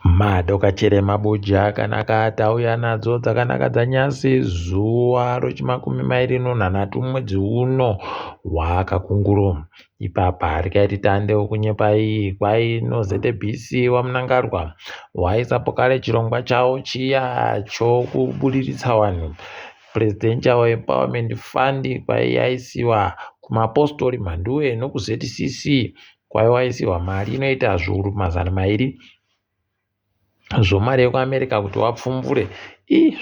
Madhoka mabuja akanaka atauya nadzo dzakanaka dzanyasi zuwa rochimakumi mairi nonhanhatu mwedzi uno hwakakunguru ipapa rikaiti tandeu kunyepa iyi kwainozete wamunangarwa hwaisapo kare chirongwa chawo chiya chokubuditsa vanhu presidential empowerment fund kwaiyaisiwa kumapostori mhanduwe nokuzcc kwaiwaisiwa mari inoita zviuru 200 zvomari yekuamerica kuti wapfumbure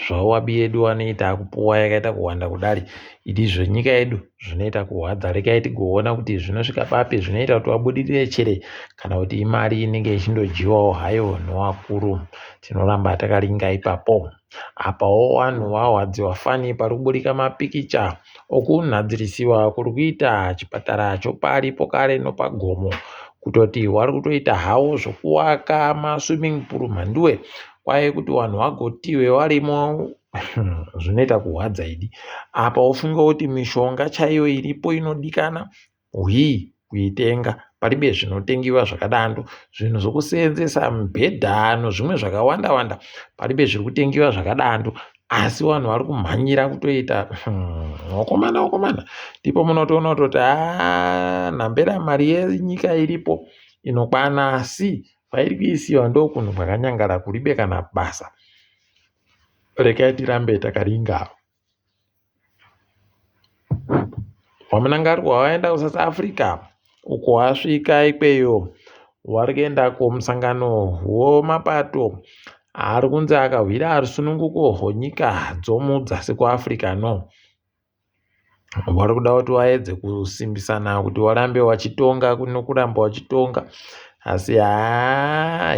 zvawabi yedu wanoita kupuwa yakaita kuwanda kudari idi zvenyika yedu zvinoita kuhwadza rekai tigoona kuti zvinosvika papi zvinoita kuti wabudirire chere kana kuti imari inenge ichindojiwawo hayo nevakuru. Tinoramba takaringa ipapo apawo vanhu vahwadziwa fani pari kuburika mapikicha okunhadzirisiwa kuri kuita chipatara choparipo kare nopagomo kutoti wari kutoita hawo zvokuwaka maswimming pool mhanduwe kwaye kuti vanhu vagotiwe varimo zvinoita kuhwadza idi apa ufunga kuti mishonga chaiyo iripo inodikana kuitenga paribe zvinotengiwa zvakadando zvinhu zvokuseenzesa mibhedha nezvimwe zvakawanda wanda paribe zviri kutengiwa zvakadando asi vanhu vari kumhanyira kutoita wakomana ndipo munotoona kutoti nhambera mari yenyika iripo inokwana asi pairi kuisiwa ndokunhu kwakanyangara kuribe kana basa. Rekai tirambe takaringa. Wamunangarwa waenda kuSouth Africa uko wasvika ikweyo wari kuenda kumusangano wemapato ari kunzi akahwira rusununguko rwenyika dzomudzasi kuAfrica wari kuda kuti waedze kusimbisana kuti warambe wachitonga nokuramba wachitonga asi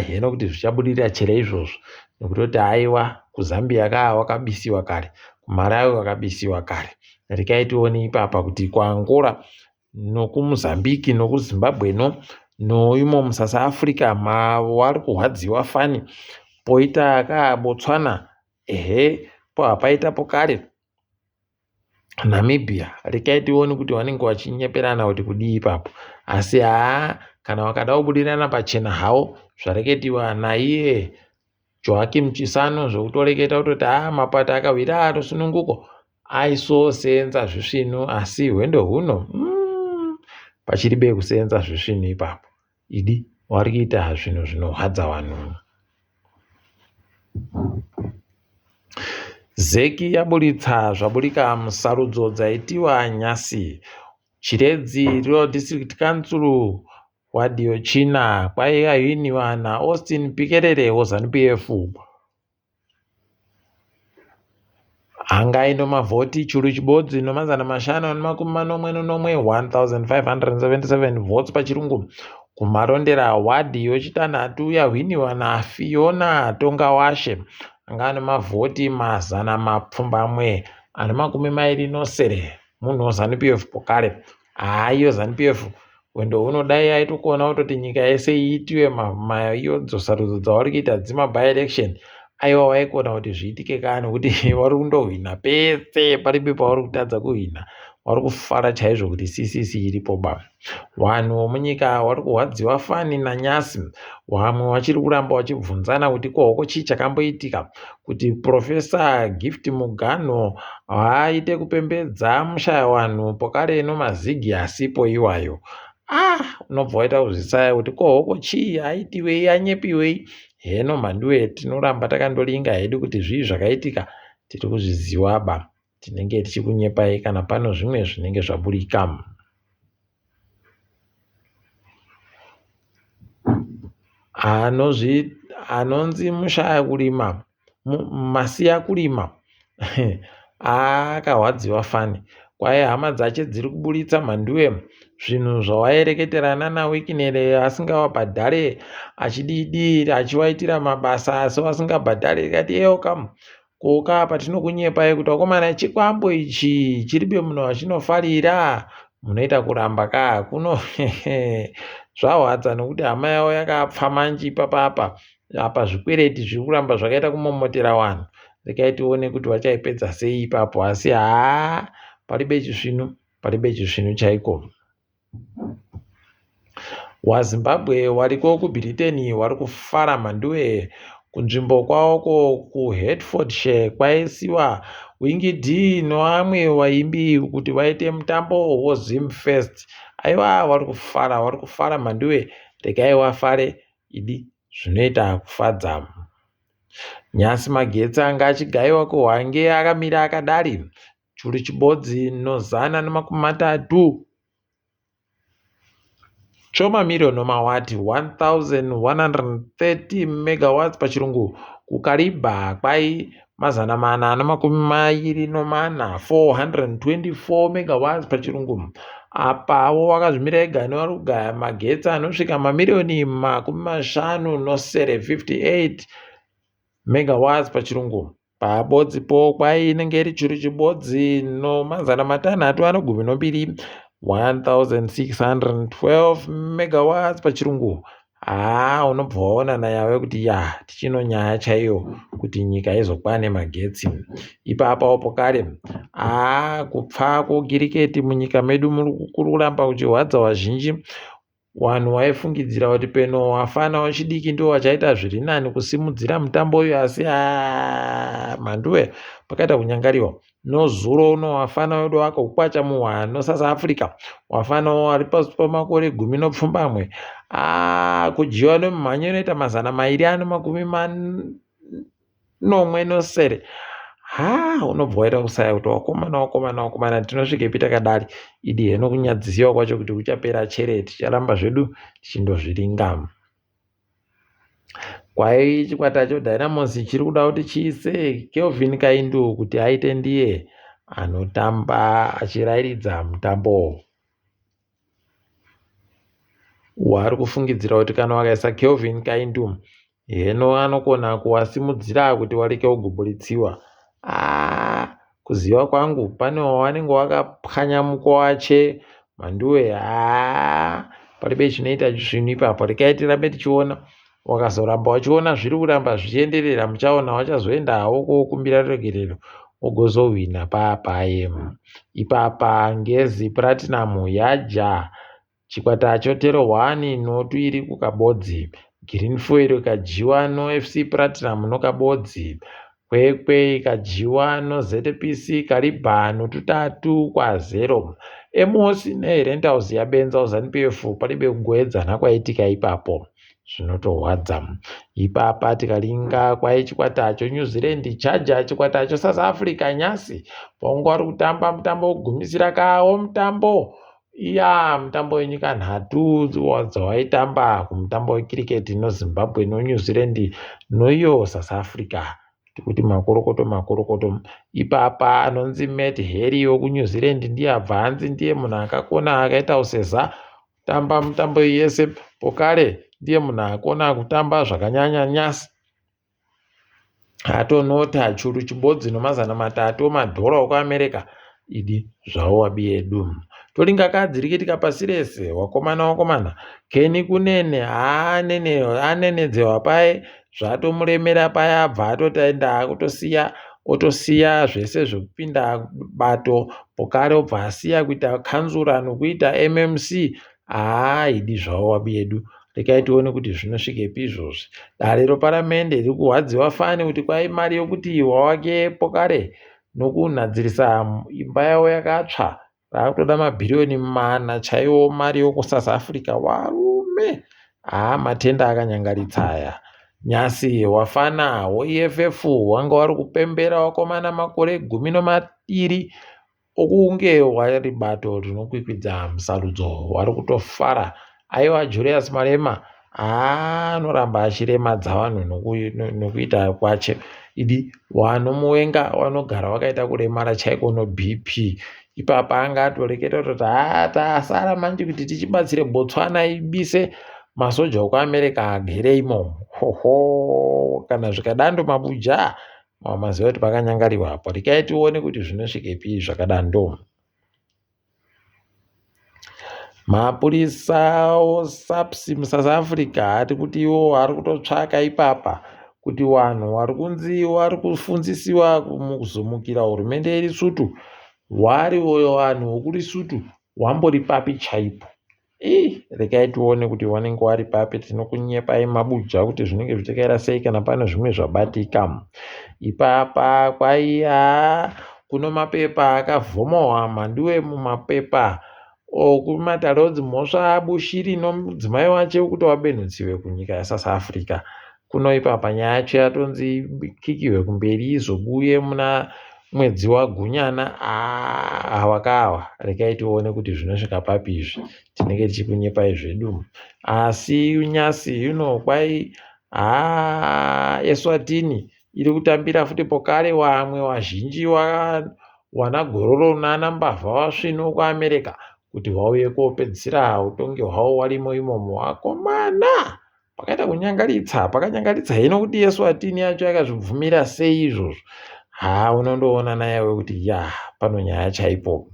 heno kuti zvichabudirira chere izvozvo nekutoti aiwa kuZambia wakabisiwa kare kuMalawi wakabisiwa kare rekai tione ipapa kuti kuAngola nokuMozambique nokuZimbabwe noimo muSouth Africa wari kuhwadziwa fani poita Botswana hapaitapo kare Namibia rekai tione kuti vanenge vachinyeperana kuti kudii ipapo asi kana wakada kubudirana pachena hawo zvareketiwa naiye Joaquim Chissano zvokutoreketa kutoti mapato akahwira rusununguko aisoseenza zvisvinu asi hwendo huno pachiribe kuseenza zvisvinu ipapo idi wari kuita zvinhu zvinohwadza vanhu. Zeki yaburitsa zvaburika musarudzo dzaitiwa nyasi chiredzi Rural District Council wadiochina kwaiyahiniwa naAustin Pikerere weZANU-PF hangaino mavhoti churu chibodzi nomazana 541 1577 votes pachirungu kumarondera wadhi yochitanhatu yahwiniwa naFiona Tongawashe angano mavhoti 120 munhu weZANU-PF pokare iyo ZANU-PF wendo unodai aitokuona kutoti nyika yese iitiwe maiyodzo sarudzo dzavari kuita by-election aiwa waikuona kuti zviitike kani kuti vari kundohwina pese paribe pavari kutadza kuhwina vari kufara chaizvo kuti CCC iripo vanhu vomunyika vari kuhwadziwa fani nanyasi vamwe vachiri kuramba vachibvunzana kuti kohoko chii chakamboitika kuti Profesa Gift Mugano aite kupembedza mushaya vanhu pokare nomazigi asipo iwayo unobva waita kuzvisaya kuti kohoko chii aitiwei anyepiwei heno mhanduwe tinoramba takandoringa hedu kuti zvii zvakaitika tiri kuzviziwa tinenge tichikunyepai kana pano zvimwe zvinenge zvaburika. Anonzi mushaya kurima masiya kurima akahwadziwa fani kwaye hama dzache dziri kuburitsa mhanduwe zvinhu zvawaireketerana naWikinere asingavabhadhare achididi achivaitira mabasa asi vasingabhadhare ikati koka patinokunyepai kuti wakomana chikwambo ichi chiribe munhu achinofarira munoita kuramba kuno zvahwadza nokuti hama yavo yakapfa manji ipapapa apa zvikwereti zviri kuramba zvakaita kumomotera vanhu rekai tione kuti vachaipedza sei ipapo asi paribe chisvinu chaiko. waZimbabwe wariko kuBritain wari kufara mhanduwe. Kunzvimbo kwawoko kuHertfordshire kwaisiwa Wingy D nevamwe vaimbi kuti vaite mutambo woZimfest. Aiwa, vari kufara mhanduwe. Regai wafare idi zvinoita kufadza. Nyasi magetsi anga achigayiwa kuHwange akamira akadari. Churu chibodzi no130 Choma Million nomawati 1130 megawatts pachirungu. Kukariba kwai 424 424 megawatts pachirungu. Apawo wakazvimira ega nevari kugaya magetsi anosvika mamirioni 5 megawatts pachirungu. Pabodzipo kwai inenge iri churu chibodzi no602 1612 megawatts pachirungu. Unobva waona nayawe kuti tichinonyaya chaiyo kuti nyika izokwane magetsi. Ipapapo kare kupfa kwogiriketi munyika medu muri kuramba kuchihwadza vazhinji. Vanhu vaifungidzira kuti peno wafana wechidiki ndo wachaita zviri nani kusimudzira mutambo uyu, asi mhanduwe pakaita kunyangariwa. Nozuro uno wafana wedu wakakwacha muhwano noSouth Africa, wafana wari pasi pamakore 10 kujiwa nemumhanyo inoita 240 nosere. Unobva waita kusaya kuti wakomana tinosvikepi takadari. Idi heno kunyadzisiwa kwacho kuti uchapera chere, ticharamba zvedu tichindozviringa. Kwai chikwata choDynamos chiri kuda kuti chiise Kelvin Kaindu kuti aite ndiye anotamba achirairidza mutambo. Wari kufungidzira kuti kana wakaisa Kelvin Kaindu heno anokona kuwasimudzira kuti wareke kugumburutsiwa. Kuziva kwangu pane wawanenge wakapwanya mukowache mhanduwe. Paribe chinoita zvinhu ipapo. Rekai tirambe tichiona. Wakazoramba wachiona zviri kuramba zvichienderera, muchaona wachazoenda hawo kokumbira regerero ogozowina papaye. Ipapa ngezi Platinum yaja chikwata chotero 1 no2 kukabodzi. Green Foil ikajiwa noFC Platinum nokabodzi. Kwekwe ikajiwa noZPC Kariba no3-0. Emosi neRentals yabenza uZANU-PF paribe kugoedzana kwaitika ipapo zvinotorwadza. Ipapa tikalinga kwai chikwatacho New Zealand chaja chikwatacho South Africa nyasi paunga wari kutamba mutambo wokugumisira kawo mutambo mutambo wenyika 3 dzawaitamba kumutambo wekiriketi noZimbabwe noNew Zealand noiyo South Africa. Kuti makorokoto. Ipapa anonzi Matt Harry wokuNew Zealand ndiye abva hanzi ndiye munhu akakona akaita useza kutamba mutambo yese pokare. Ndiye munhu akona kutamba zvakanyanya nyasi. Atonota churu chibodzi no300 madhora okuAmerica. Idi zvawo wabi edu. Tolinga kadzirikitika pasi rese wakomana. Keni kunene anenedzewa paye zvatomuremera paya abva atotaenda otosiya zvese zvekupinda bato pokare obva asiya kuita kanzura nokuita MMC. Idi zvawo wabi edu. Rekai tione kuti zvinosvikepi izvozvi. Dare reparamende riri kuhwadziwa fani kuti kwai mari yokuti wawake pokare nokunhadzirisa imba yawo yakatsva rakutoda mabhiriyoni 4 chaiwo mari yokuSouth Africa. Warume matenda akanyangaritsa aya. Nyasi wafana weEFF wanga wari kupembera wakomana makore 12 okunge wari bato rinokwikwidza musarudzo. Wari kutofara. Aiwa Julius Malema anoramba achiremadza vanhu nokuita kwache. Idi wanomuwenga wanogara wakaita kuremara chaiko noBP. Ipapa anga atoreketa kuti tasara manje kuti tichibatsire Botswana ibise masoja okuAmerica agereimo. Kana zvikadando mabuja maziva kuti pakanyangariwa apo. Rekai tione kuti zvinosvikepi zvakadando. Mapurisa oSAPS muSouth Africa ati kuti iwo ari kutotsvaka ipapa kuti vanhu vari kunzi vari kufunzisiwa kuzomukira hurumende iri sutu. Wari vanhu vokuri sutu wambori papi chaipo. regai tione kuti wanenge wari papi. Tinokunyepai mabuja kuti zvinenge zvichakaira sei kana pane zvimwe zvabatika. Ipapa kwaiya kuno mapepa akavhomowa mandiwe mumapepa okumatare mhosva abushiri nomudzimai wache kuti wabenhutsiwe kunyika yaSouth Africa. Kuno ipapa nyaya yacho yatonzi kikiwe kumberi izobuye muna mwedzi waGunyana. Hawakawa regai tione kuti zvinosvika papi izvi. Tinenge tichikunyepai zvedu. Asi nyasi kwai Eswatini iri kutambira futi pokare wamwe wazhinji wana gororo nana mbavha wasvino kuAmerica kuti wauye kopedzisira utongi hwavo warimo imomo. Wakomana pakaita pakanyangaritsa hino kuti Eswatini yacho yakazvibvumira sei izvozvo. Unondoona nayewe kuti pano nyaya chaipo.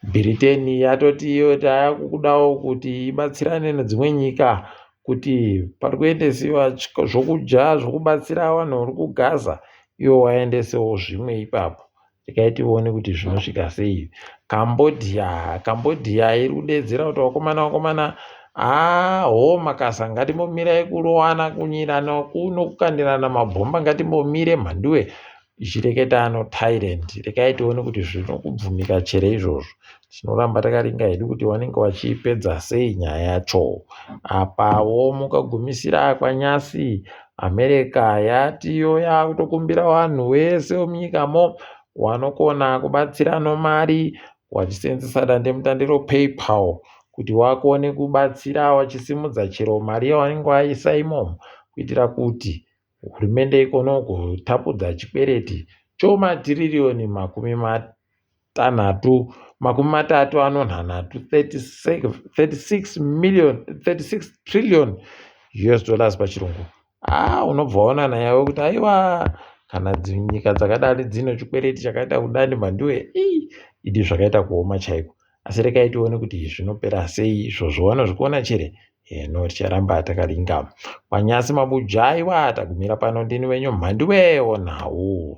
Britain yatoti takudawo kuti ibatsirane nedzimwe nyika kuti pari kuendesiwa zvokudya zvokubatsira vanhu vari kuGaza, iwo waendesewo zvimwe ipapo. Regai tione kuti zvinosvika sei. Cambodia iri kudedzera kuti wakomana makasa ngatimbomirai kurowana kunyirana kuno kukandirana mabhomba ngatimbomire mhanduwe. Ichireketa Thailand. Regai tione kuti zvinokubvumika chere izvozvo. Tinoramba takaringa hedu kuti wanenge wachipedza sei nyaya yacho. Apawo mukagumisira kwanyasi America yatiyo yakutokumbira vanhu vese munyikamo wanokona kubatsirano mari wachisenzesa dandemutande PayPal kuti wakone kubatsira wachisimudza chero mari yawanenge waisa imomo kuitira kuti hurumende ikono kutapudza chikwereti chomatiririoni 36 trillion US dollars pachirungu. Unobva nayo kuti aiwa kana nyika dzakadari dzine chikwereti chakaita kudani mhanduwe idi zvakaita kuoma chaiko. Asi regai tione kuti zvinopera sei izvozvo. Wanozvikuona chere ticharamba takaringa. Panyasi mabuja aiwa tagumira pano ndini wenyu mhanduwe onhau.